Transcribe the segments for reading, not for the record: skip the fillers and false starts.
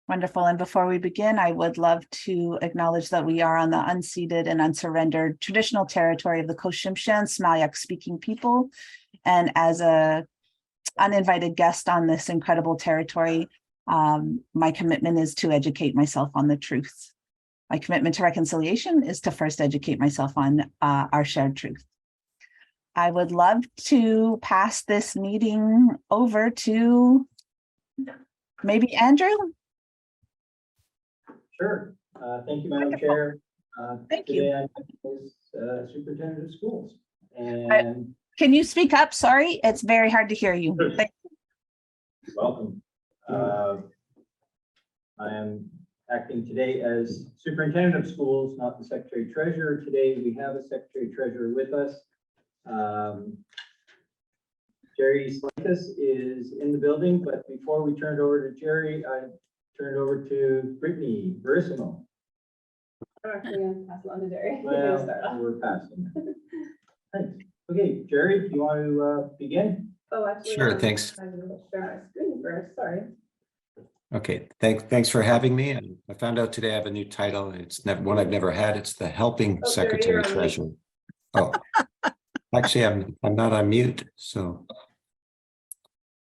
Wonderful. And before we begin, I would love to acknowledge that we are on the unceded and unsurrendered traditional territory of the Cochimshan Smalyak speaking people. And as a uninvited guest on this incredible territory, my commitment is to educate myself on the truth. My commitment to reconciliation is to first educate myself on our shared truth. I would love to pass this meeting over to maybe Andrew. Sure. Thank you, Madam Chair. Thank you. Today I'm Superintendent of Schools. And can you speak up? Sorry, it's very hard to hear you. Thank you. Welcome. I am acting today as Superintendent of Schools, not the Secretary Treasurer. Today we have a Secretary Treasurer with us. Jerry Slikas is in the building, but before we turn it over to Jerry, I turn it over to Brittany Verissimo. I'm actually going to pass it on to Jerry. Well, we're passing. Thanks. Okay, Jerry, do you want to begin? Oh, actually, Sure, thanks. I will share my screen first. Sorry. Okay, thanks for having me. I found out today I have a new title. It's one I've never had. It's the Helping Oh, Secretary Jerry, Treasurer. Oh, actually, I'm not on mute, so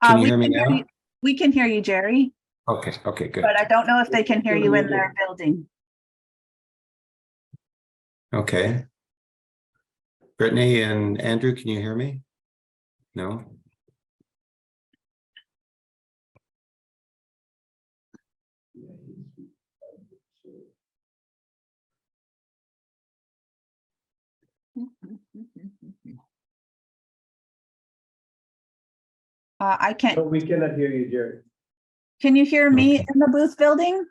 can you hear me now? We can hear you, Jerry, Okay, good. but I don't know if they can hear you in their building. Okay. Brittany and Andrew, can you hear me? No? I can't. No, we cannot hear you, Jerry. Can you hear me Okay. in the booth building?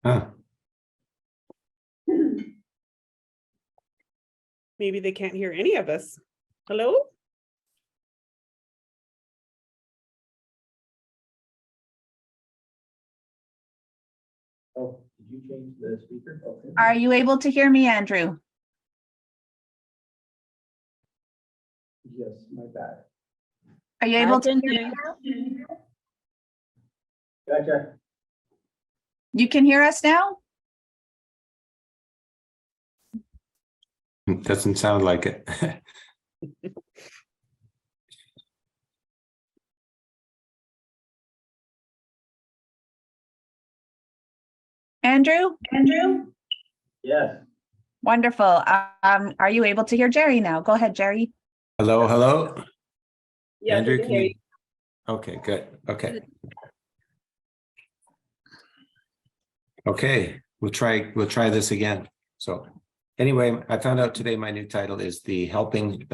Huh. Maybe they can't hear any of us. Hello? Oh, did you change the speaker? Okay. Are you able to hear me, Andrew? Yes, my bad. Are you able to hear me now? Gotcha. You can hear us now? It doesn't sound like it. Andrew? Yes. Wonderful. Are you able to hear Jerry now? Go ahead, Jerry. Hello? Yes, Andrew, we can hear you. Okay, good. Okay, we'll try this again. So anyway, I found out today my new title is the Helping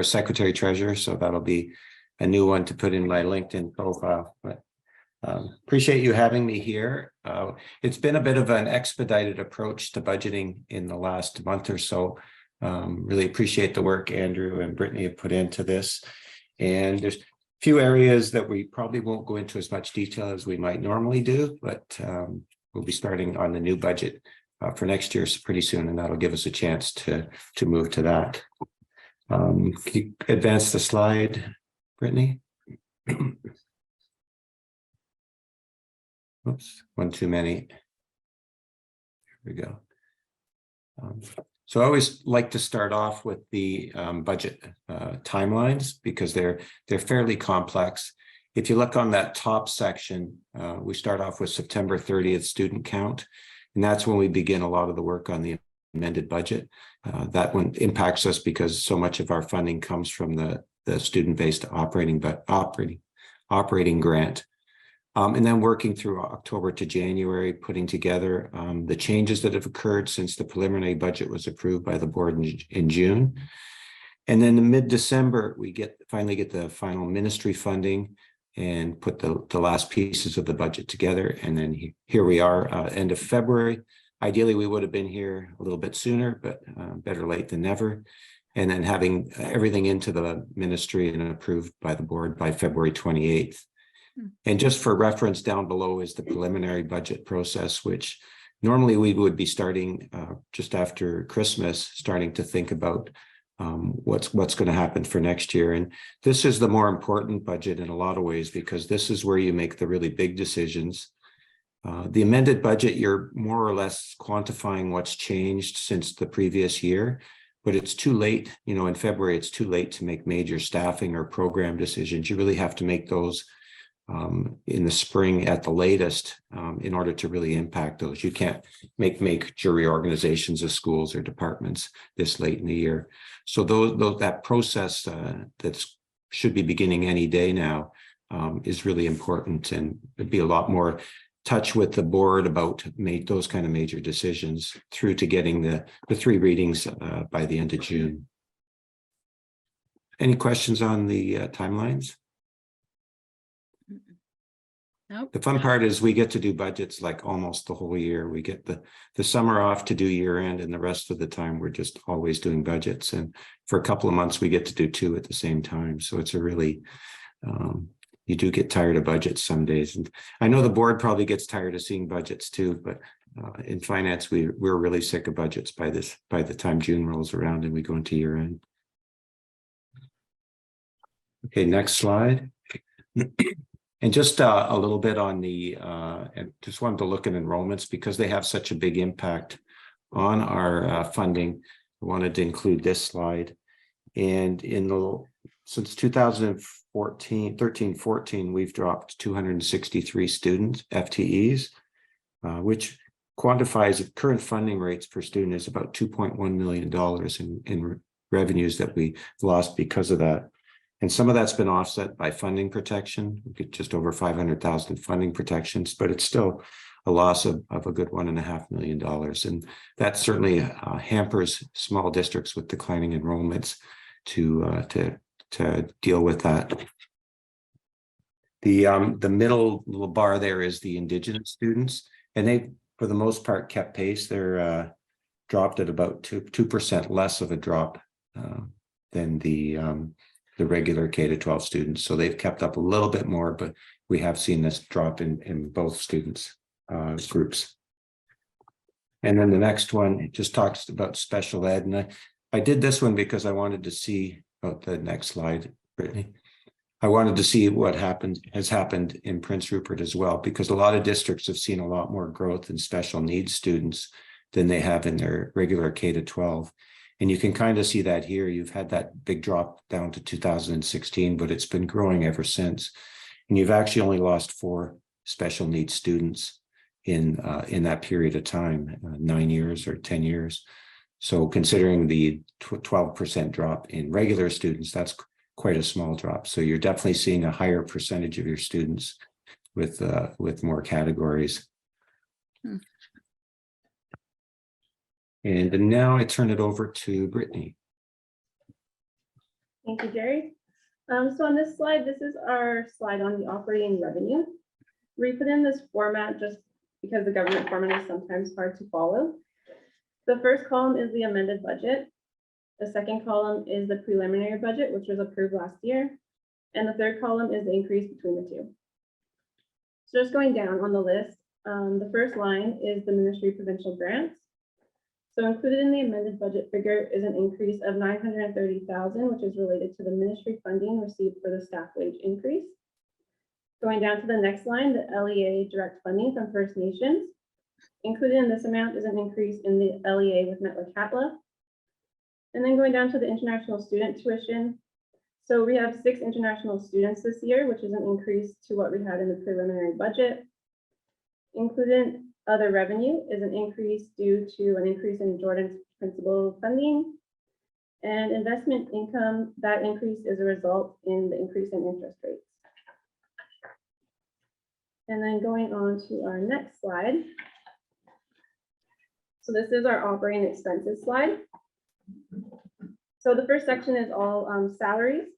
Secretary Treasurer. So that'll be a new one to put in my LinkedIn profile. But appreciate you having me here. It's been a bit of an expedited approach to budgeting in the last month or so. Really appreciate the work Andrew and Brittany have put into this. And there's a few areas that we probably won't go into as much detail as we might normally do, but we'll be starting on the new budget for next year pretty soon, and that'll give us a chance to move to that. Can you advance the slide, Brittany? Oops, one too many. Here we go. So I always like to start off with the budget timelines because they're fairly complex. If you look on that top section, we start off with September 30th student count, and that's when we begin a lot of the work on the amended budget. That one impacts us because so much of our funding comes from the student-based operating grant. And then working through October to January, putting together the changes that have occurred since the preliminary budget was approved by the board in June. And then in mid-December, we finally get the final ministry funding and put the last pieces of the budget together. And then here we are, end of February. Ideally, we would have been here a little bit sooner, but better late than never. And then having everything into the ministry and approved by the board by February 28th. And just for reference, down below is the preliminary budget process, which normally we would be starting just after Christmas, starting to think about what's going to happen for next year. And this is the more important budget in a lot of ways, because this is where you make the really big decisions. The amended budget, you're more or less quantifying what's changed since the previous year, but it's too late. In February, it's too late to make major staffing or program decisions. You really have to make those in the spring at the latest in order to really impact those. You can't make major reorganizations of schools or departments this late in the year. So that process that should be beginning any day now is really important, and it'd be a lot more touch with the board about those kind of major decisions through to getting the 3 readings by the end of June. Any questions on the timelines? Nope. The fun part is we get to do budgets like almost the whole year. We get the summer off to do year end, and the rest of the time we're just always doing budgets. And for a couple of months, we get to do 2 at the same time. So it's a really, you do get tired of budgets some days. And I know the board probably gets tired of seeing budgets too, but in finance, we're really sick of budgets by the time June rolls around and we go into year end. Okay, next slide. And just a little bit on and just wanted to look at enrollments because they have such a big impact on our funding. I wanted to include this slide. And since 2013-14, we've dropped 263 students, FTEs, which quantifies current funding rates per student is about $2.1 million in revenues that we lost because of that. And some of that's been offset by funding protection. We get just over 500,000 funding protections, but it's still a loss of a good $1.5 million. And that certainly hampers small districts with declining enrollments to deal with that. The middle little bar there is the Indigenous students, and they, for the most part, kept pace. They're dropped at about 2% less of a drop than the regular K-12 students. So they've kept up a little bit more, but we have seen this drop in both students groups. And then the next one, it just talks about special ed. And I did this one because I wanted to see the next slide, Brittany. I wanted to see what has happened in Prince Rupert as well, because a lot of districts have seen a lot more growth in special needs students than they have in their regular K-12. And you can kind of see that here. You've had that big drop down to 2016, but it's been growing ever since. And you've actually only lost 4 special needs students in that period of time, 9 years or 10 years. So considering the 12% drop in regular students, that's quite a small drop. So you're definitely seeing a higher percentage of your students with more categories. And now I turn it over to Brittany. Thank you, Jerry. So on this slide, this is our slide on the operating revenue. We put in this format just because the government format is sometimes hard to follow. The first column is the amended budget. The second column is the preliminary budget, which was approved last year. And the third column is the increase between the two. So just going down on the list, the first line is the ministry provincial grants. So included in the amended budget figure is an increase of $930,000, which is related to the ministry funding received for the staff wage increase. Going down to the next line, the LEA direct funding from First Nations. Included in this amount is an increase in the LEA with Metlakatla. And then going down to the international student tuition. So we have 6 international students this year, which is an increase to what we had in the preliminary budget. Included other revenue is an increase due to an increase in Jordan's principal funding. And investment income, that increase is a result in the increase in interest rates. And then going on to our next slide. So this is our operating expenses slide. So the first section is all salaries.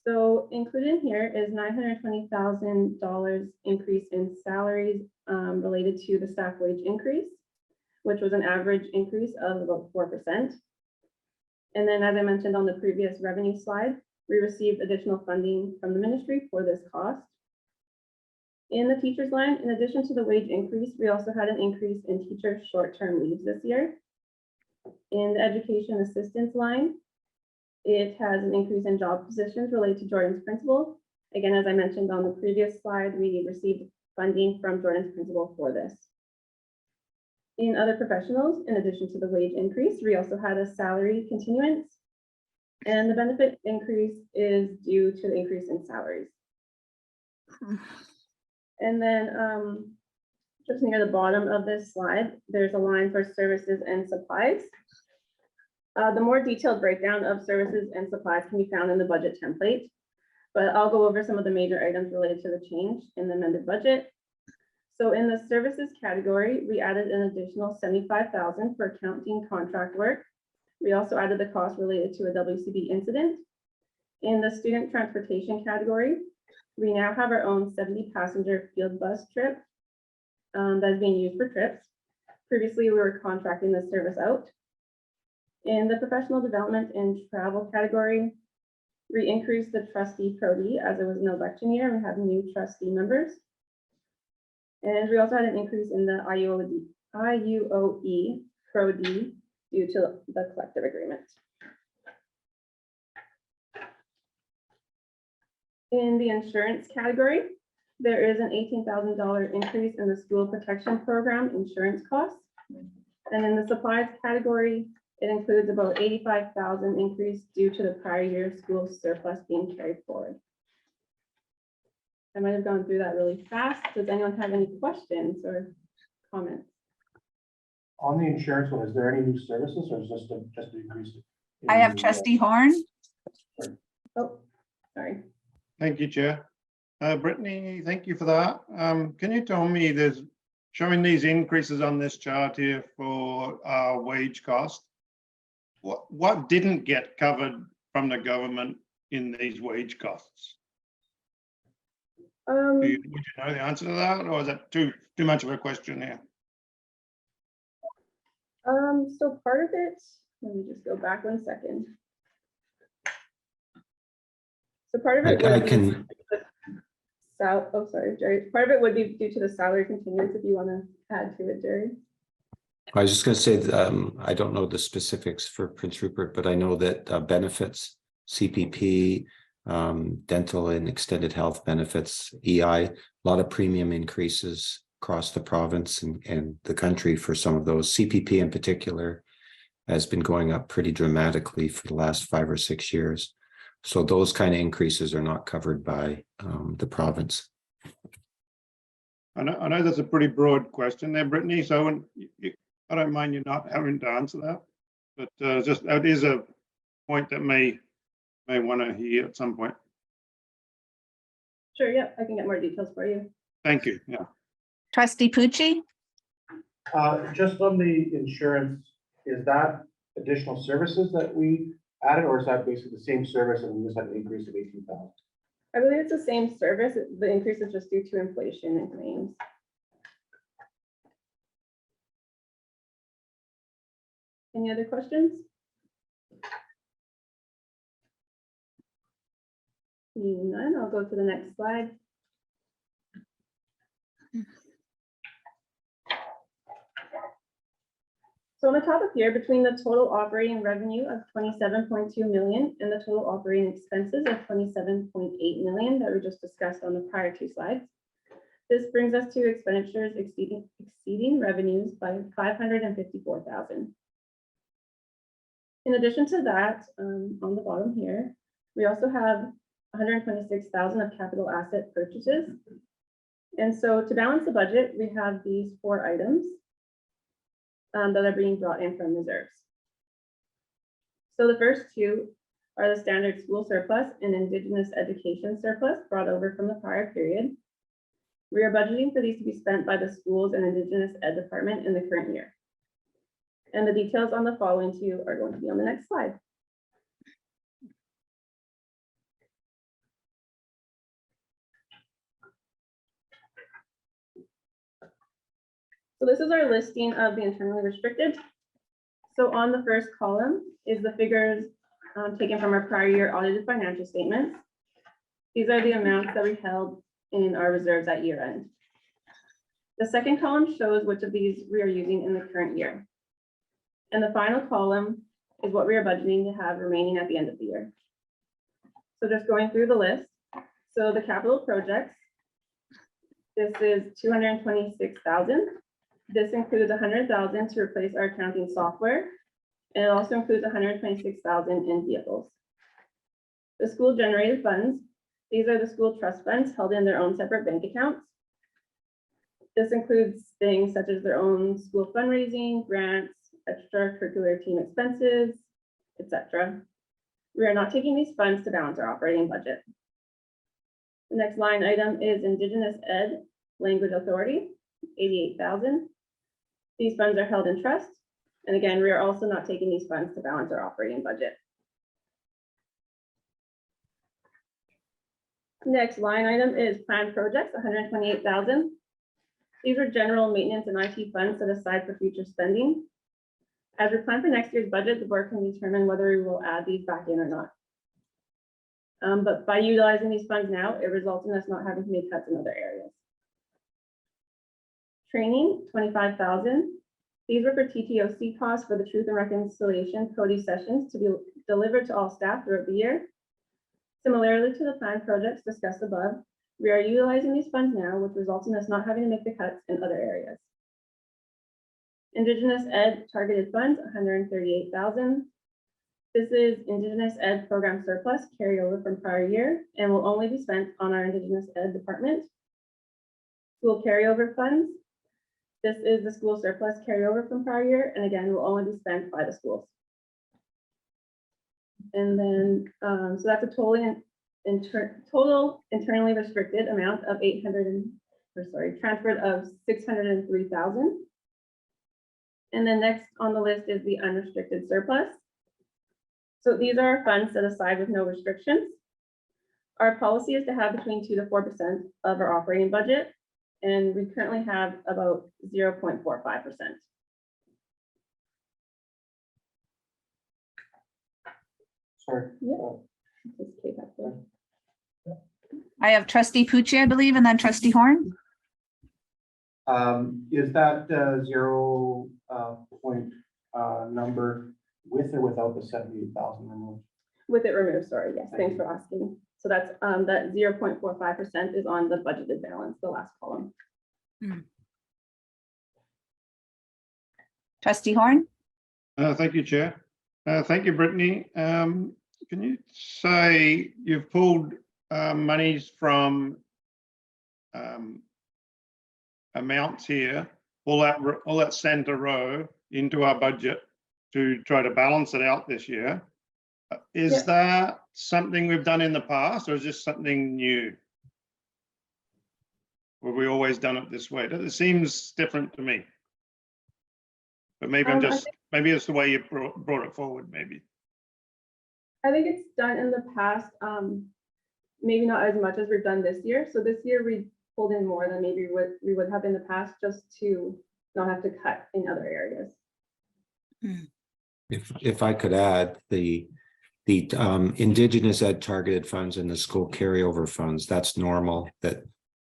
So included in here is $920,000 increase in salaries related to the staff wage increase, which was an average increase of about 4%. And then, as I mentioned on the previous revenue slide, we received additional funding from the ministry for this cost. In the teachers line, in addition to the wage increase, we also had an increase in teacher short-term leaves this year. In the education assistance line, it has an increase in job positions related to Jordan's principal. Again, as I mentioned on the previous slide, we received funding from Jordan's principal for this. In other professionals, in addition to the wage increase, we also had a salary continuance. And the benefit increase is due to the increase in salaries. And then just near the bottom of this slide, there's a line for services and supplies. The more detailed breakdown of services and supplies can be found in the budget template, but I'll go over some of the major items related to the change in the amended budget. So in the services category, we added an additional $75,000 for accounting contract work. We also added the cost related to a WCB incident. In the student transportation category, we now have our own 70-passenger field bus trip that is being used for trips. Previously, we were contracting this service out. In the professional development and travel category, we increased the trustee Pro-D as it was an election year. We have new trustee members. And we also had an increase in the IUOE Pro-D due to the collective agreement. In the insurance category, there is an $18,000 increase in the school protection program insurance costs. And in the supplies category, it includes about $85,000 increase due to the prior year school surplus being carried forward. I might have gone through that really fast. Does anyone have any questions or comments? On the insurance one, is there any new services or is this just an increase? I have trustee Horn. Oh, sorry. Thank you, Chair. Brittany, thank you for that. Can you tell me, there's showing these increases on this chart here for wage cost. What didn't get covered from the government in these wage costs? Would you know the answer to that, or is that too much of a question here? So part of it, let me just go back 1 second. So part of it I would can, be, oh, sorry, Jerry. Part of it would be due to the salary continuance if you want to add to it, Jerry. I was just going to say, I don't know the specifics for Prince Rupert, but I know that benefits, CPP, dental and extended health benefits, EI, a lot of premium increases across the province and the country for some of those. CPP in particular has been going up pretty dramatically for the last 5 or 6 years. So those kind of increases are not covered by the province. I know that's a pretty broad question there, Brittany, so I don't mind you not having to answer that, but just that is a point that may want to hear at some point. Sure, yeah, I can get more details for you. Thank you. Yeah. Trustee Pucci. Just on the insurance, is that additional services that we added, or is that basically the same service and we just had an increase of 18,000? I believe it's the same service. The increase is just due to inflation and claims. Any other questions? Seeing none, I'll go to the next slide. So on the top of here, between the total operating revenue of 27.2 million and the total operating expenses of 27.8 million that we just discussed on the prior 2 slides, this brings us to expenditures exceeding revenues by 554,000. In addition to that, on the bottom here, we also have 126,000 of capital asset purchases. And so to balance the budget, we have these 4 items that are being brought in from reserves. So the first 2 are the standard school surplus and Indigenous education surplus brought over from the prior period. We are budgeting for these to be spent by the schools and Indigenous ed department in the current year. And the details on the following 2 are going to be on the next slide. So this is our listing of the internally restricted. So on the first column is the figures taken from our prior year audited financial statements. These are the amounts that we held in our reserves at year end. The second column shows which of these we are using in the current year. And the final column is what we are budgeting to have remaining at the end of the year. So just going through the list. So the capital projects, this is 226,000. This includes 100,000 to replace our accounting software. And it also includes 126,000 in vehicles. The school generated funds, these are the school trust funds held in their own separate bank accounts. This includes things such as their own school fundraising, grants, extracurricular team expenses, etc. We are not taking these funds to balance our operating budget. The next line item is Indigenous Ed Language Authority, 88,000. These funds are held in trust. And again, we are also not taking these funds to balance our operating budget. Next line item is planned projects, 128,000. These are general maintenance and IT funds set aside for future spending. As we plan for next year's budget, the board can determine whether we will add these back in or not. But by utilizing these funds now, it results in us not having to make cuts in other areas. Training, 25,000. These were for TTOC costs for the Truth and Reconciliation CODI sessions to be delivered to all staff throughout the year. Similarly to the planned projects discussed above, we are utilizing these funds now, which results in us not having to make the cuts in other areas. Indigenous Ed targeted funds, 138,000. This is Indigenous Ed program surplus carryover from prior year and will only be spent on our Indigenous Ed department. School carryover funds. This is the school surplus carryover from prior year, and again, will only be spent by the schools. And then, so that's a total internally restricted amount of transferred of 603,000. And then next on the list is the unrestricted surplus. So these are funds set aside with no restrictions. Our policy is to have between 2 to 4% of our operating budget, and we currently have about 0.45%. Sorry. I have trustee Pucci, I believe, and then trustee Horn. Is that 0 point number with or without the 78,000 removed? With it removed, sorry, yes, thanks for asking. So that's that 0.45% is on the budgeted balance, the last column. Trustee Horn. Thank you, Chair. Thank you, Brittany. Can you say you've pulled monies from amounts here, all that center row into our budget to try to balance it out this year? Is Yeah. that something we've done in the past, or is this something new? Or have we always done it this way? It seems different to me. But maybe maybe it's the way you brought it forward, maybe. I think it's done in the past, maybe not as much as we've done this year. So this year we pulled in more than maybe what we would have in the past, just to not have to cut in other areas. If I could add, the Indigenous Ed targeted funds and the school carryover funds, that's normal, that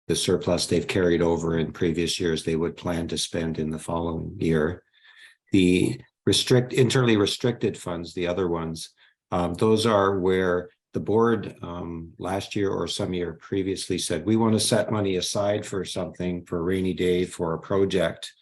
the surplus they've carried over in previous years, they would plan to spend in the following year. The internally restricted funds, the other ones, those are where the board last year or some year previously said, we want to set money aside for something, for a rainy day, for a project.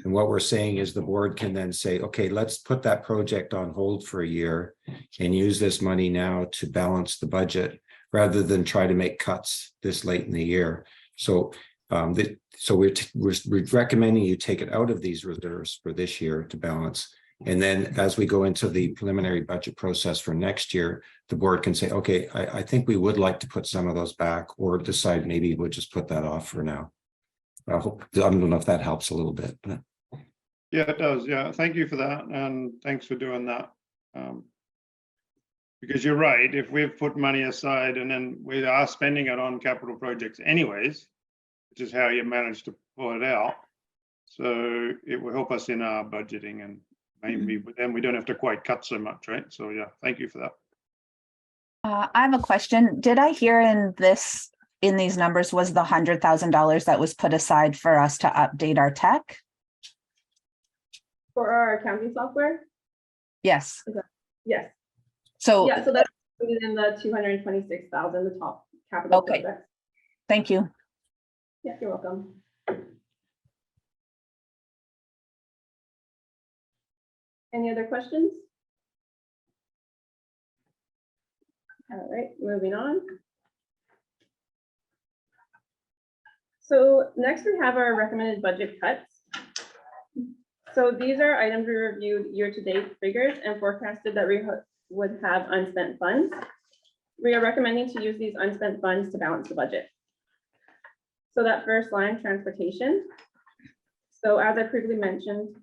And what we're saying is the board can then say, okay, let's put that project on hold for a year and use this money now to balance the budget rather than try to make cuts this late in the year. So we're recommending you take it out of these reserves for this year to balance. And then as we go into the preliminary budget process for next year, the board can say, okay, I think we would like to put some of those back, or decide maybe we'll just put that off for now. I don't know if that helps a little bit, but. Yeah, it does. Yeah, thank you for that. And thanks for doing that. Because you're right, if we've put money aside and then we are spending it on capital projects anyways, which is how you manage to pull it out. So it will help us in our budgeting, and maybe then we don't have to quite cut so much, right? So yeah, thank you for that. I have a question. Did I hear in these numbers was the $100,000 that was put aside for us to update our tech? For our accounting software? Yes, Yes. so, Yeah, so that's included in the 226,000, the top capital Okay. projects. thank you. Yeah, you're welcome. Any other questions? All right, moving on. So next we have our recommended budget cuts. So these are items we reviewed year-to-date figures and forecasted that we would have unspent funds. We are recommending to use these unspent funds to balance the budget. So that first line, transportation. So as I previously mentioned,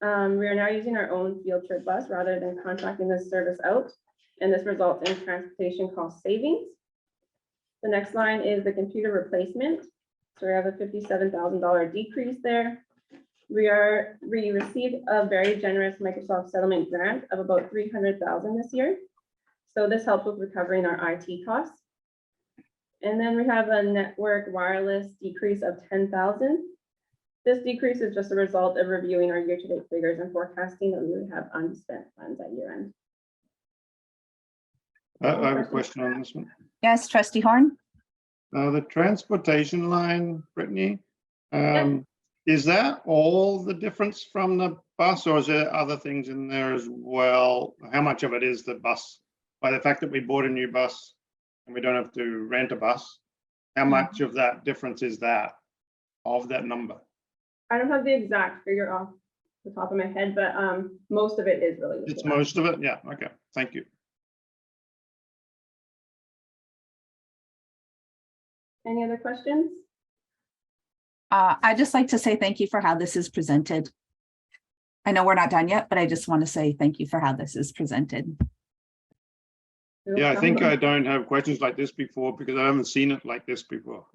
we are now using our own field trip bus rather than contracting this service out, and this results in transportation cost savings. The next line is the computer replacement. So we have a $57,000 decrease there. We received a very generous Microsoft settlement grant of about $300,000 this year. So this helps with recovering our IT costs. And then we have a network wireless decrease of $10,000. This decrease is just a result of reviewing our year-to-date figures and forecasting that we would have unspent funds at year end. I have a question on this one. Yes, trustee Horn? The transportation line, Brittany, Yep. is that all the difference from the bus, or is there other things in there as well? How much of it is the bus? By the fact that we bought a new bus and we don't have to rent a bus, how much of that difference is that, of that number? I don't have the exact figure off the top of my head, but most of it is related. It's to that. most of it? Yeah, okay, thank you. Any other questions? I'd just like to say thank you for how this is presented. I know we're not done yet, but I just want to say thank you for how this is presented. No Yeah, I think problem. I don't have questions like this before because I haven't seen it like this before.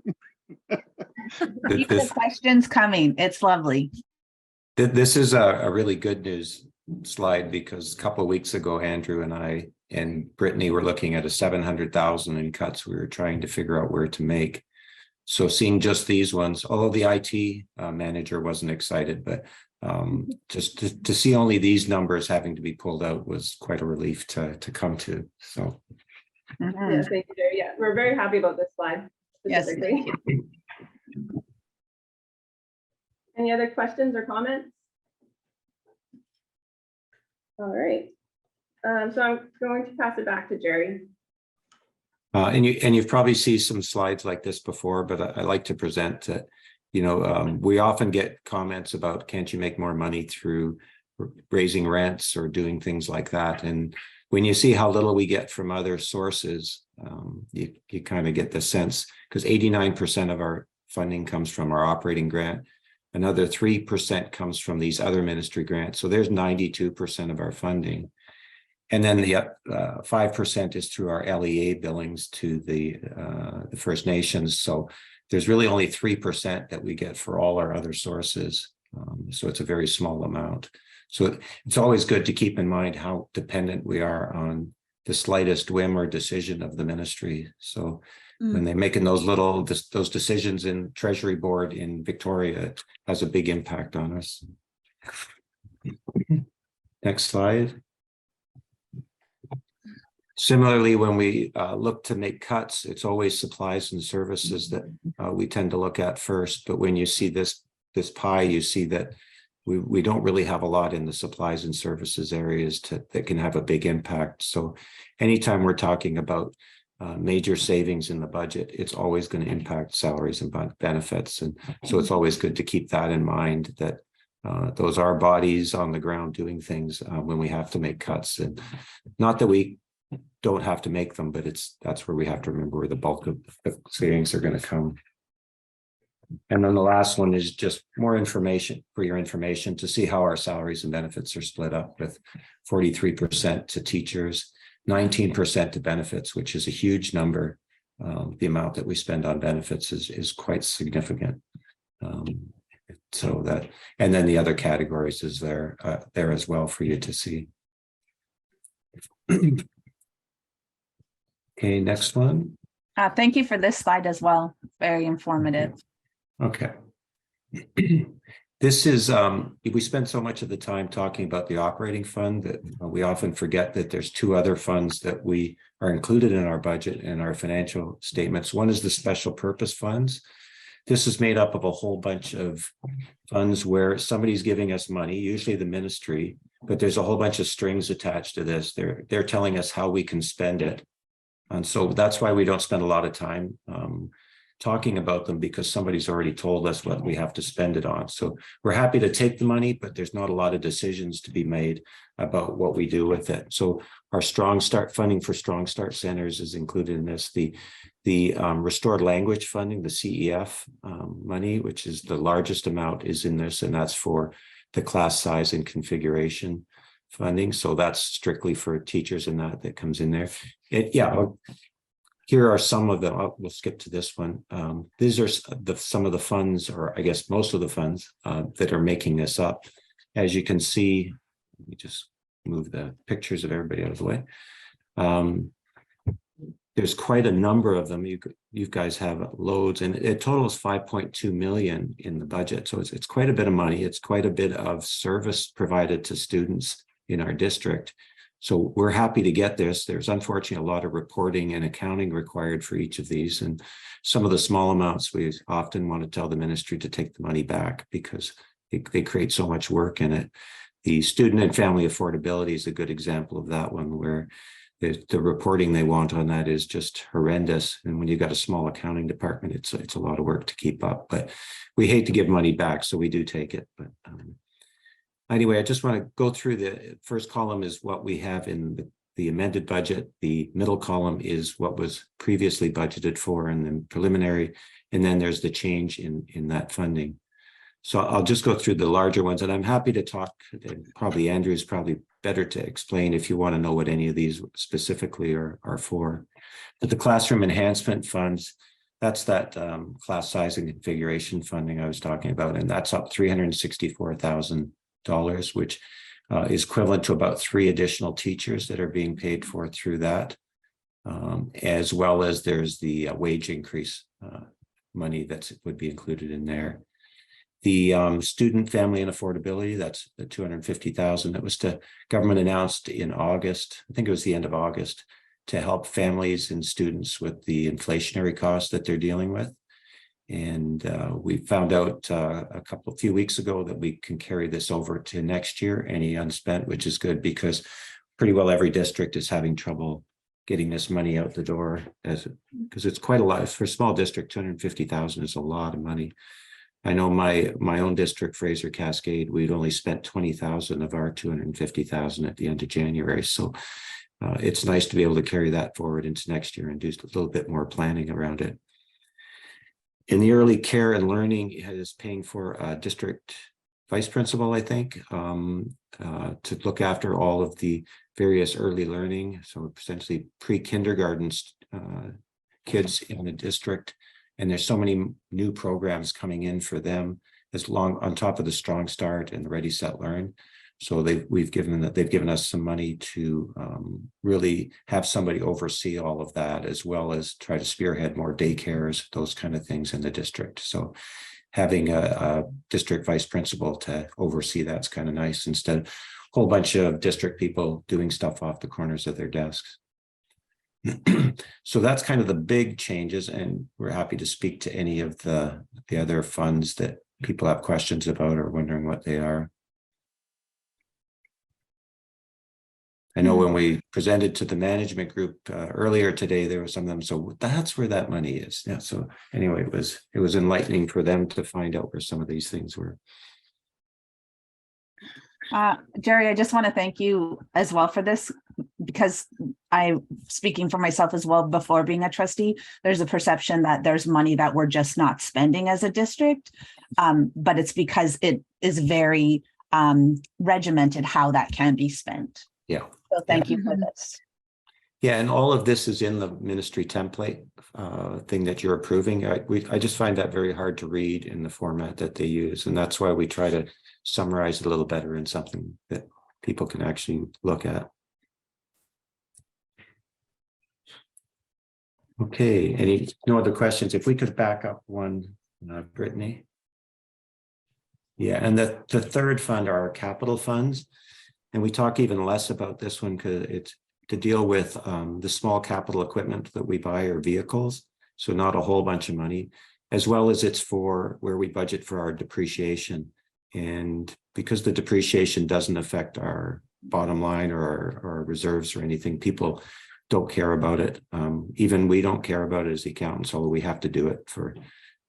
Keep the questions coming. It's lovely. This is a really good news slide because a couple of weeks ago, Andrew and I and Brittany were looking at a 700,000 in cuts. We were trying to figure out where to make. So seeing just these ones, although the IT manager wasn't excited, but just to see only these numbers having to be pulled out was quite a relief to come to. So Mhm. Yeah, thank you, Jerry. Yeah, we're very happy about this slide Yes. specifically. Any other questions or comments? All right. So I'm going to pass it back to Jerry. and you've probably seen some slides like this before, but I like to present that, we often get comments about, can't you make more money through raising rents or doing things like that? And when you see how little we get from other sources, you kind of get the sense, because 89% of our funding comes from our operating grant. Another 3% comes from these other ministry grants. So there's 92% of our funding. And then the 5% is through our LEA billings to the First Nations. So there's really only 3% that we get for all our other sources. So it's a very small amount. So it's always good to keep in mind how dependent we are on the slightest whim or decision of the ministry. So when they're making those decisions in Treasury Board in Victoria, it has a big impact on us. Next slide. Similarly, when we look to make cuts, it's always supplies and services that we tend to look at first. But when you see this pie, you see that we don't really have a lot in the supplies and services areas that can have a big impact. So anytime we're talking about major savings in the budget, it's always going to impact salaries and benefits. And so it's always good to keep that in mind, that those are bodies on the ground doing things when we have to make cuts. And not that we don't have to make them, but that's where we have to remember where the bulk of the savings are going to come. And then the last one is just more information for your information to see how our salaries and benefits are split up, with 43% to teachers, 19% to benefits, which is a huge number. The amount that we spend on benefits is quite significant. So that, and then the other categories is there as well for you to see. Okay, next one. Thank you for this slide as well. Very informative. Okay. This is, we spend so much of the time talking about the operating fund that we often forget that there's two other funds that we are included in our budget and our financial statements. One is the special purpose funds. This is made up of a whole bunch of funds where somebody's giving us money, usually the ministry, but there's a whole bunch of strings attached to this. They're telling us how we can spend it. And so that's why we don't spend a lot of time talking about them, because somebody's already told us what we have to spend it on. So we're happy to take the money, but there's not a lot of decisions to be made about what we do with it. So our Strong Start funding for Strong Start centers is included in this. The restored language funding, the CEF money, which is the largest amount, is in this, and that's for the class size and configuration funding. So that's strictly for teachers, and that comes in there. Here are some of them. We'll skip to this one. These are some of the funds, or I guess most of the funds that are making this up. As you can see, let me just move the pictures of everybody out of the way. There's quite a number of them. You guys have loads, and it totals 5.2 million in the budget. So it's quite a bit of money. It's quite a bit of service provided to students in our district. So we're happy to get this. There's unfortunately a lot of reporting and accounting required for each of these. And some of the small amounts, we often want to tell the ministry to take the money back because they create so much work in it. The student and family affordability is a good example of that one, where the reporting they want on that is just horrendous. And when you've got a small accounting department, it's a lot of work to keep up. But we hate to give money back, so we do take it. But anyway, I just want to go through the first column is what we have in the amended budget. The middle column is what was previously budgeted for in the preliminary. And then there's the change in that funding. So I'll just go through the larger ones, and I'm happy to talk. Probably Andrew is probably better to explain if you want to know what any of these specifically are for. But the classroom enhancement funds, that's that class size and configuration funding I was talking about, and that's up $364,000, which is equivalent to about 3 additional teachers that are being paid for through that, as well as there's the wage increase money that would be included in there. The student, family, and affordability, that's the $250,000 that was government announced in August. I think it was the end of August, to help families and students with the inflationary costs that they're dealing with. And we found out a few weeks ago that we can carry this over to next year, any unspent, which is good because pretty well every district is having trouble getting this money out the door, because it's quite a lot. For a small district, $250,000 is a lot of money. I know my own district, Fraser Cascade, we'd only spent $20,000 of our $250,000 at the end of January. So it's nice to be able to carry that forward into next year and do a little bit more planning around it. In the early care and learning, it is paying for a district vice principal, I think, to look after all of the various early learning. So essentially pre-kindergarten kids in the district. And there's so many new programs coming in for them on top of the Strong Start and the Ready, Set, Learn. So they've given us some money to really have somebody oversee all of that, as well as try to spearhead more daycares, those kind of things in the district. So having a district vice principal to oversee that's kind of nice, instead of a whole bunch of district people doing stuff off the corners of their desks. So that's kind of the big changes, and we're happy to speak to any of the other funds that people have questions about or wondering what they are. I know when we presented to the management group earlier today, there were some of them, so that's where that money is. Yeah. So anyway, it was enlightening for them to find out where some of these things were. Jerry, I just want to thank you as well for this, because I'm speaking for myself as well. Before being a trustee, there's a perception that there's money that we're just not spending as a district, but it's because it is very regimented how that can be spent. Yeah. So thank you for this. Yeah, and all of this is in the ministry template thing that you're approving. I just find that very hard to read in the format that they use, and that's why we try to summarize it a little better in something that people can actually look at. Okay, no other questions? If we could back up one, Brittany. Yeah, and the third fund are our capital funds. And we talk even less about this one because it's to deal with the small capital equipment that we buy or vehicles. So not a whole bunch of money, as well as it's for where we budget for our depreciation. And because the depreciation doesn't affect our bottom line or our reserves or anything, people don't care about it. Even we don't care about it as the accountants, although we have to do it for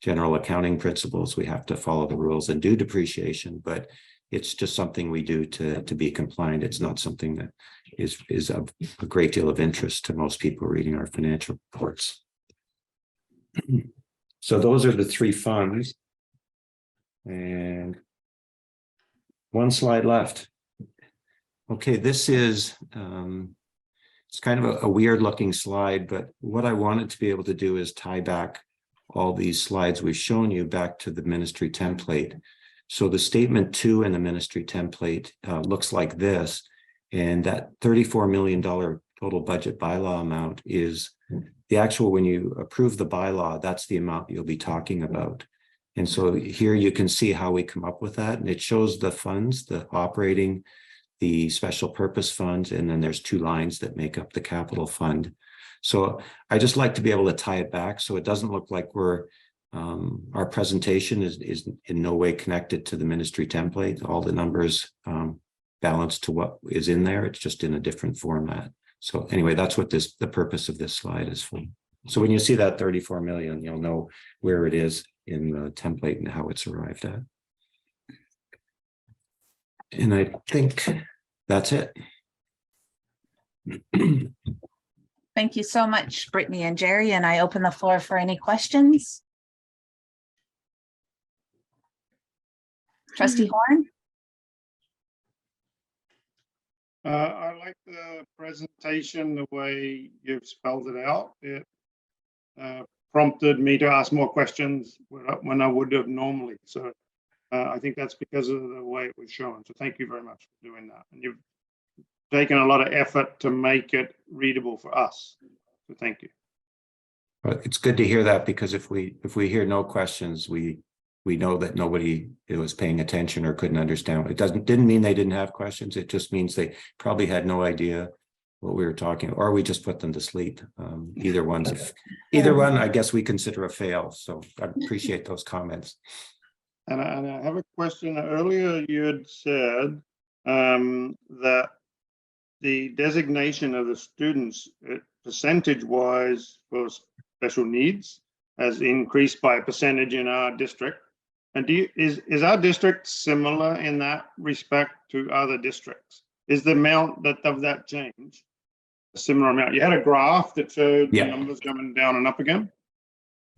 general accounting principles. We have to follow the rules and do depreciation, but it's just something we do to be compliant. It's not something that is of a great deal of interest to most people reading our financial reports. So those are the three funds. And one slide left. Okay, this is it's kind of a weird looking slide, but what I wanted to be able to do is tie back all these slides we've shown you back to the ministry template. So the statement 2 in the ministry template looks like this, and that $34 million total budget bylaw amount is the actual, when you approve the bylaw, that's the amount you'll be talking about. And so here you can see how we come up with that, and it shows the funds, the operating, the special purpose funds, and then there's 2 lines that make up the capital fund. So I just like to be able to tie it back so it doesn't look like we're our presentation is in no way connected to the ministry template. All the numbers balance to what is in there. It's just in a different format. So anyway, that's what the purpose of this slide is for. So when you see that 34 million, you'll know where it is in the template and how it's arrived at. And I think that's it. Thank you so much, Brittany and Jerry, and I open the floor for any questions. Trustee Horn? I like the presentation, the way you've spelled it out. It prompted me to ask more questions when I would have normally. So I think that's because of the way it was shown. So thank you very much for doing that. And you've taken a lot of effort to make it readable for us. So thank you. But it's good to hear that, because if we hear no questions, we know that nobody was paying attention or couldn't understand. It didn't mean they didn't have questions. It just means they probably had no idea what we were talking, or we just put them to sleep. Either one, I guess we consider a fail. So I appreciate those comments. And I have a question. Earlier, you had said that the designation of the students percentage-wise for special needs has increased by a percentage in our district. And is our district similar in that respect to other districts? Is the amount of that change a similar amount? You had a graph that showed the numbers coming down and up again.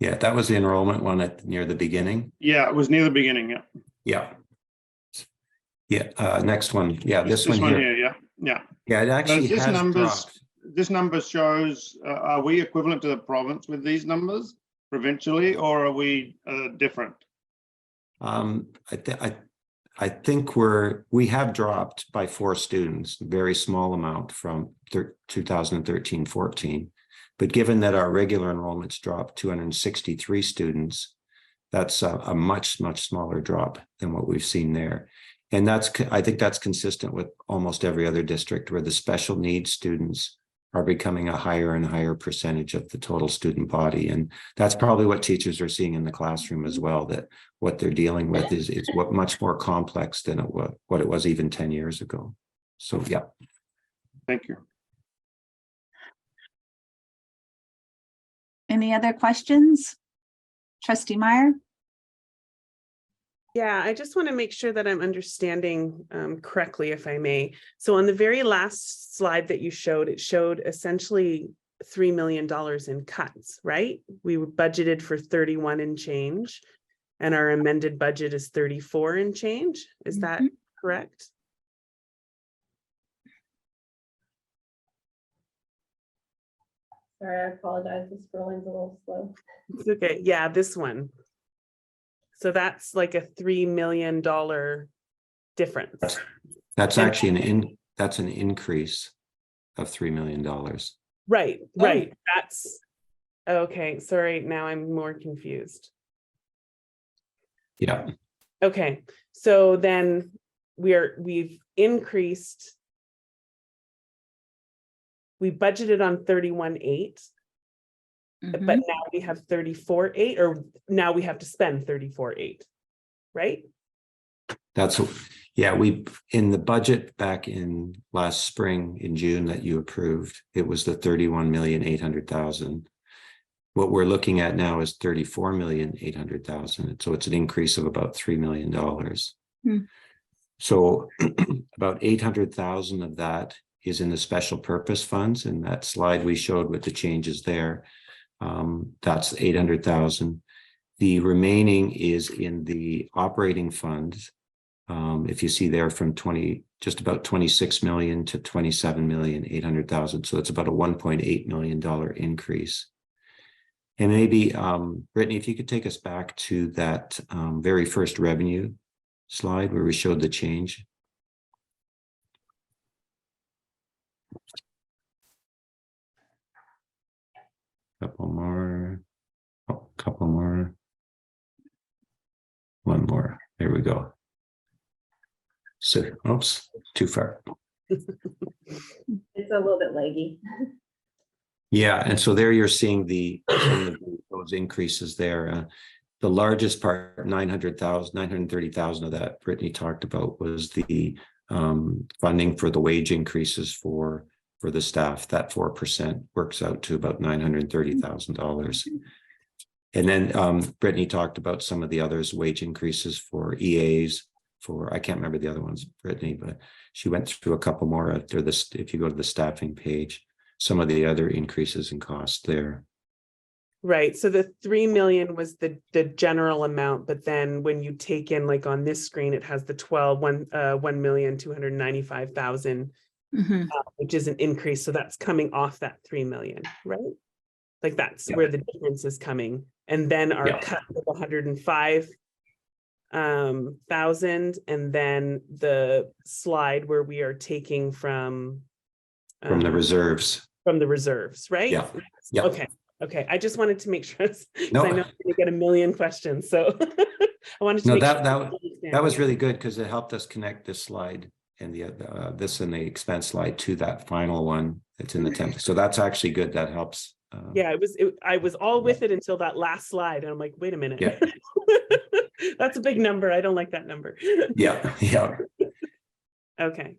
Yeah, that was the enrollment one near the beginning. Yeah, it was near the beginning. Yeah. Next one. Yeah, this one here. Yeah. Yeah, it actually has dropped. This number shows, are we equivalent to the province with these numbers provincially, or are we different? I think we have dropped by 4 students, a very small amount from 2013-14. But given that our regular enrollments dropped 263 students, that's a much smaller drop than what we've seen there. And I think that's consistent with almost every other district, where the special needs students are becoming a higher and higher percentage of the total student body. And that's probably what teachers are seeing in the classroom as well, that what they're dealing with is much more complex than what it was even 10 years ago. So, yeah. Thank you. Any other questions? Trustee Meyer? Yeah, I just want to make sure that I'm understanding correctly, if I may. So on the very last slide that you showed, it showed essentially $3 million in cuts, right? We were budgeted for 31 and change, and our amended budget is 34 and change. Is that correct? Sorry, I apologize. The scrolling's a little slow. It's okay. Yeah, this one. So that's like a $3 million difference. That's actually that's an increase of $3 million. Right. That's okay. Sorry, now I'm more confused. Yeah. Okay, so then we've increased. We budgeted on 31.8, but Mhm. now we have 34.8, or now we have to spend 34.8, right? That's, yeah, we, in the budget back in last spring, in June that you approved, it was the 31,800,000. What we're looking at now is 34,800,000. So it's an increase of about $3 million. Hmm. So about 800,000 of that is in the special purpose funds. And that slide we showed with the changes there, that's 800,000. The remaining is in the operating funds. If you see there from just about 26 million to 27,800,000. So it's about a $1.8 million increase. And maybe, Brittany, if you could take us back to that very first revenue slide where we showed the change. Couple more. Oh, couple more. One more. There we go. So, oops, too far. It's a little bit laggy. Yeah, and so there you're seeing those increases there. The largest part, 930,000 of that Brittany talked about was the funding for the wage increases for the staff. That 4% works out to about $930,000. And then Brittany talked about some of the others, wage increases for EAs, I can't remember the other ones, Brittany, but she went through a couple more after this. If you go to the staffing page, some of the other increases in cost there. Right, so the 3 million was the general amount, but then when you take in, like on this screen, it has the 1,295,000, Mhm. which is an increase, so that's coming off that 3 million, right? Like that's Yeah. where the difference is coming, and then our Yeah. cut of 105,000, and then the slide where we are taking from From the reserves. from the reserves, right? Yeah. Yeah. Okay, I just wanted to make sure, because No. I know I'm gonna get a million questions, so I wanted to No, make sure. that was really good because it helped us connect this slide and this and the expense slide to that final one that's in the template. So that's actually good. That helps. Yeah, I was all with it until that last slide, and I'm like, wait a minute. Yeah. That's a big number. I don't like that number. Yeah. Yeah. Okay.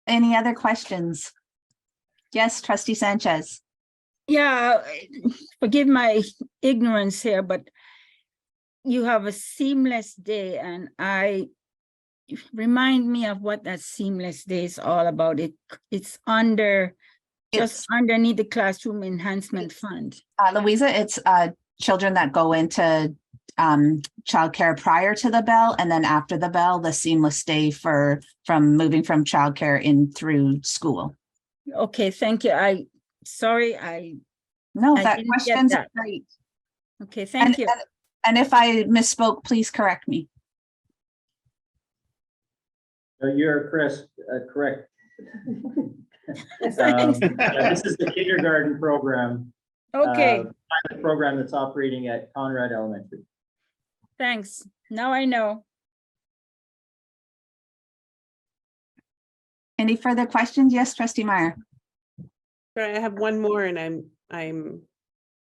Any other questions? Yes, trustee Sanchez. Yeah, forgive my ignorance here, but you have a seamless day, and remind me of what that seamless day is all about. It's just underneath the classroom enhancement fund. Louisa, it's children that go into childcare prior to the bell, and then after the bell, the seamless day from moving from childcare in through school. Okay, thank you. Sorry, No, I that didn't get question's that. great. okay, thank you. And if I misspoke, please correct me. You're correct. Thanks. This is the kindergarten program. Okay, Pilot program that's operating at Conrad Elementary. thanks. Now I know. Any further questions? Yes, trustee Meyer. Sorry, I have one more, and I'm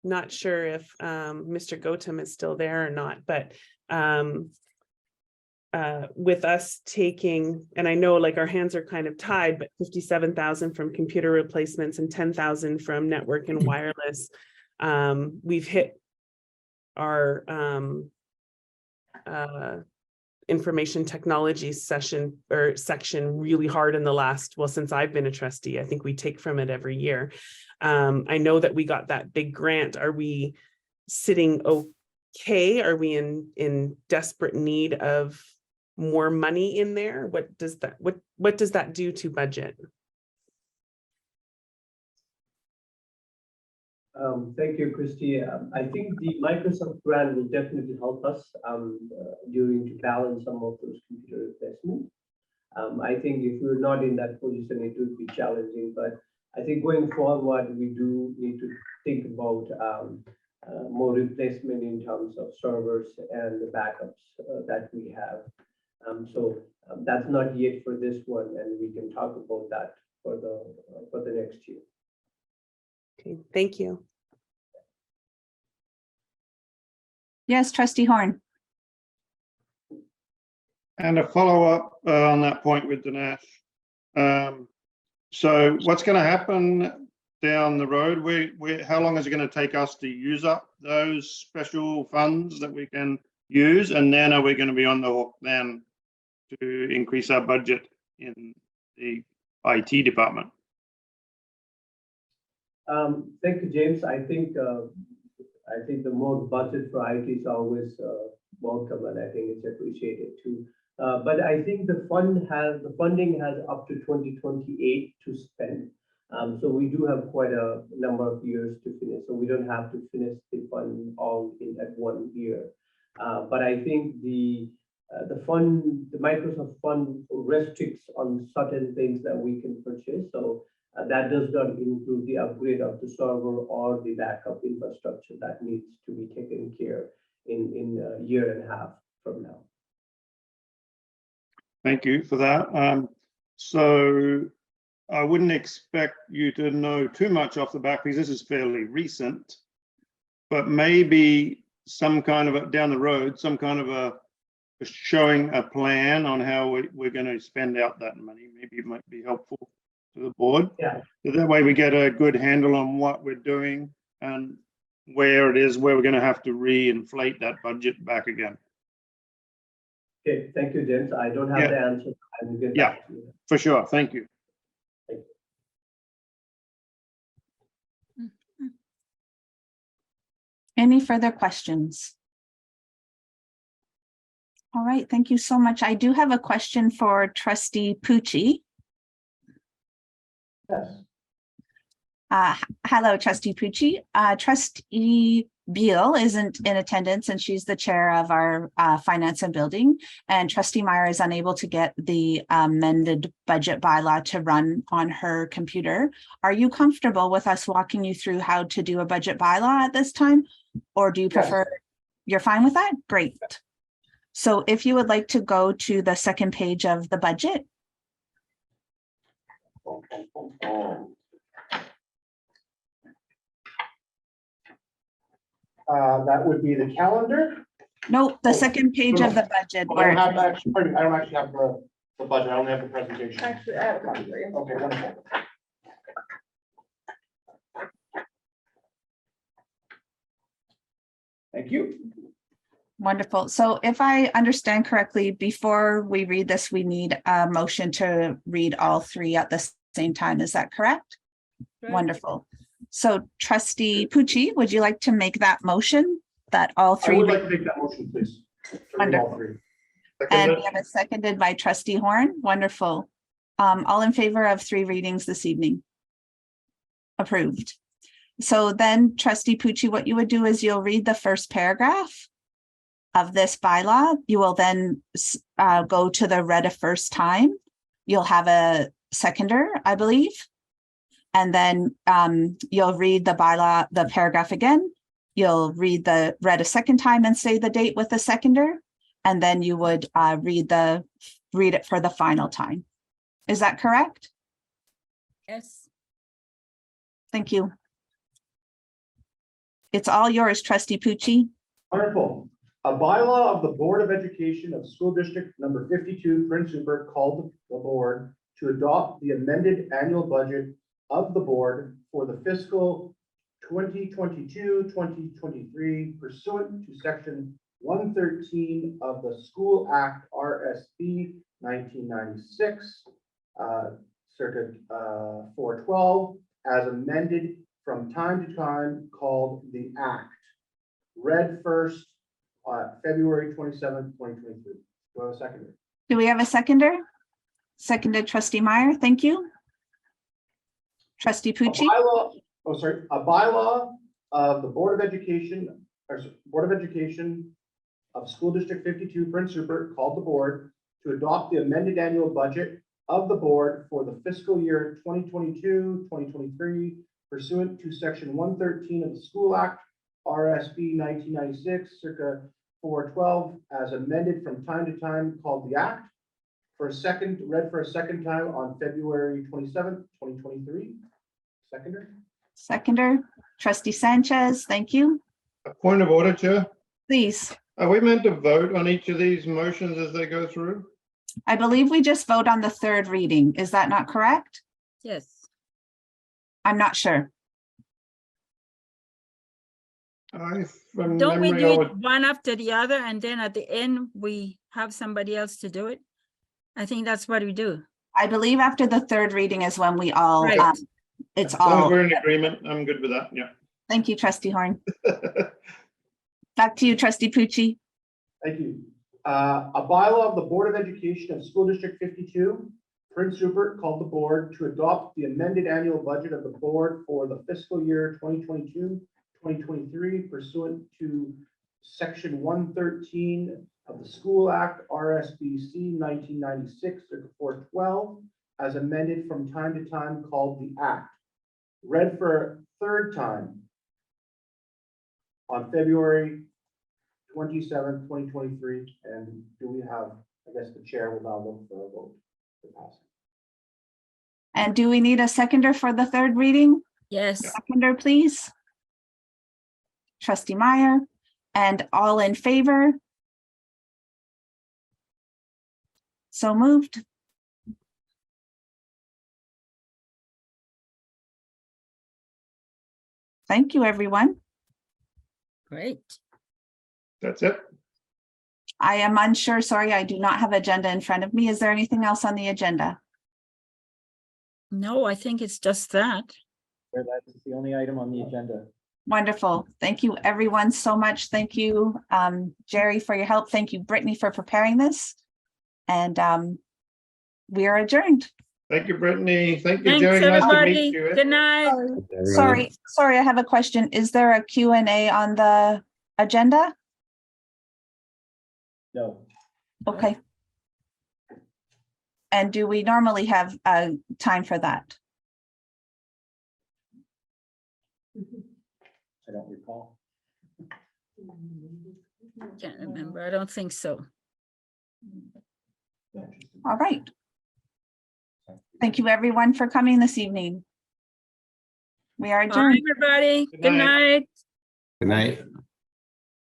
not sure if Mr. Gautam is still there or not, but with us taking, and I know like our hands are kind of tied, but 57,000 from computer replacements and 10,000 from network and wireless. We've hit our information technology section really hard in the last, well, since I've been a trustee. I think we take from it every year. I know that we got that big grant. Are we sitting okay? Are we in desperate need of more money in there? What does that do to budget? Thank you, Christy. I think the Microsoft grant will definitely help us during to balance some of those computer investments. I think if we're not in that position, it would be challenging. But I think going forward, we do need to think about more replacement in terms of servers and the backups that we have. That's not yet for this one, and we can talk about that for the next year. Okay, thank you. Yes, trustee Horn. And a follow-up on that point with Dinesh. So what's going to happen down the road? How long is it going to take us to use up those special funds that we can use? And then are we going to be on the hook then to increase our budget in the IT department? Thank you, James. I think the more budget for IT is always welcome, and I think it's appreciated too. But I think the funding has up to 2028 to spend. So we do have quite a number of years to finish. So we don't have to finish the fund all in at 1 year. But I think the Microsoft fund restricts on certain things that we can purchase. So that does not include the upgrade of the server or the backup infrastructure that needs to be taken care in a year and a half from now. Thank you for that. So I wouldn't expect you to know too much off the back because this is fairly recent, but maybe some kind of down the road, some kind of a showing a plan on how we're going to spend out that money. Maybe it might be helpful to the board. Yeah. So that way we get a good handle on what we're doing and where we're going to have to re-inflate that budget back again. Okay, thank you, James. I don't have the answer. I will get back to you. For sure. Thank you. Any further questions? All right, thank you so much. I do have a question for trustee Pucci. Yes. Hello, trustee Pucci. Trustee Beal isn't in attendance and she's the chair of our finance and building. And trustee Meyer is unable to get the amended budget bylaw to run on her computer. Are you comfortable with us walking you through how to do a budget bylaw at this time? Or do you prefer, you're fine with that? Great. So if you would like to go to the second page of the budget. That would be the calendar. No, the second page of the budget. I don't have actually, I don't actually have the budget. I only have the presentation. Actually, I have a copy for you. Okay, wonderful. Thank you. Wonderful. So if I understand correctly, before we read this, we need a motion to read all three at the same time. Is that correct? Right. Wonderful. So trustee Pucci, would you like to make that motion that all I three? would like to make that motion, please. To read all Wonderful. three. And we have it seconded by trustee Horn. Wonderful. All in favor of three readings this evening? Approved. So then trustee Pucci, what you would do is you'll read the first paragraph of this bylaw. You will then go to the read a first time. You'll have a seconder, I believe. And then you'll read the bylaw, the paragraph again. You'll read a second time and say the date with the seconder. And then you would read it for the final time. Is that correct? Yes. Thank you. It's all yours, trustee Pucci. Wonderful. A bylaw of the Board of Education of School District Number 52, Prince Rupert, called the board to adopt the amended annual budget of the board for the fiscal 2022-2023 pursuant to section 113 of the School Act RSB 1996, circa 412, as amended from time to time, called the Act. Read first, February 27th, 2023. Do I have a seconder? Do we have a seconder? Seconded trustee Meyer. Thank you. Trustee Pucci. A bylaw of the Board of Education, Board of Education of School District 52, Prince Rupert, called the board to adopt the amended annual budget of the board for the fiscal year 2022-2023 pursuant to section 113 of the School Act RSB 1996, circa 412, as amended from time to time, called the Act, read for a second time on February 27th, 2023. Seconder? Seconder, trustee Sanchez, thank you. A point of order, Chair. Please. Are we meant to vote on each of these motions as they go through? I believe we just vote on the third reading. Is that not correct? Yes. I'm not sure. From Don't we memory, I do would, it one after the other and then at the end we have somebody else to do it? I think that's what we do. I believe after the third reading is when we all, Right. it's as long as all, we're in agreement, I'm good with that, yeah. thank you, trustee Horn. Back to you, trustee Pucci. Thank you. A bylaw of the Board of Education of School District 52, Prince Rupert called the board to adopt the amended annual budget of the board for the fiscal year 2022-2023 pursuant to section 113 of the School Act, RSBC 1996, circa 412, as amended from time to time, called the Act. Read for a third time on February 27th, 2023, and do we have, I guess the chair will now look for a vote to pass. And do we need a seconder for the third reading? Yes. Seconder, please. Trustee Meyer, and all in favor? So moved. Thank you, everyone. Great. That's it. I am unsure, sorry, I do not have agenda in front of me. Is there anything else on the agenda? No, I think it's just that. That's the only item on the agenda. Wonderful. Thank you, everyone, so much. Thank you, Jerry, for your help. Thank you, Brittany, for preparing this. And we are adjourned. Thank you, Brittany. Thank you, Thanks, Jerry. Nice to everybody. meet you. Good night. Sorry, I have a question. Is there a Q&A on the agenda? No. Okay. And do we normally have time for that? I don't recall. Can't remember. I don't think so. All right. Thank you, everyone, for coming this evening. We are Bye, adjourned. everybody. Good Good night. night. Good night.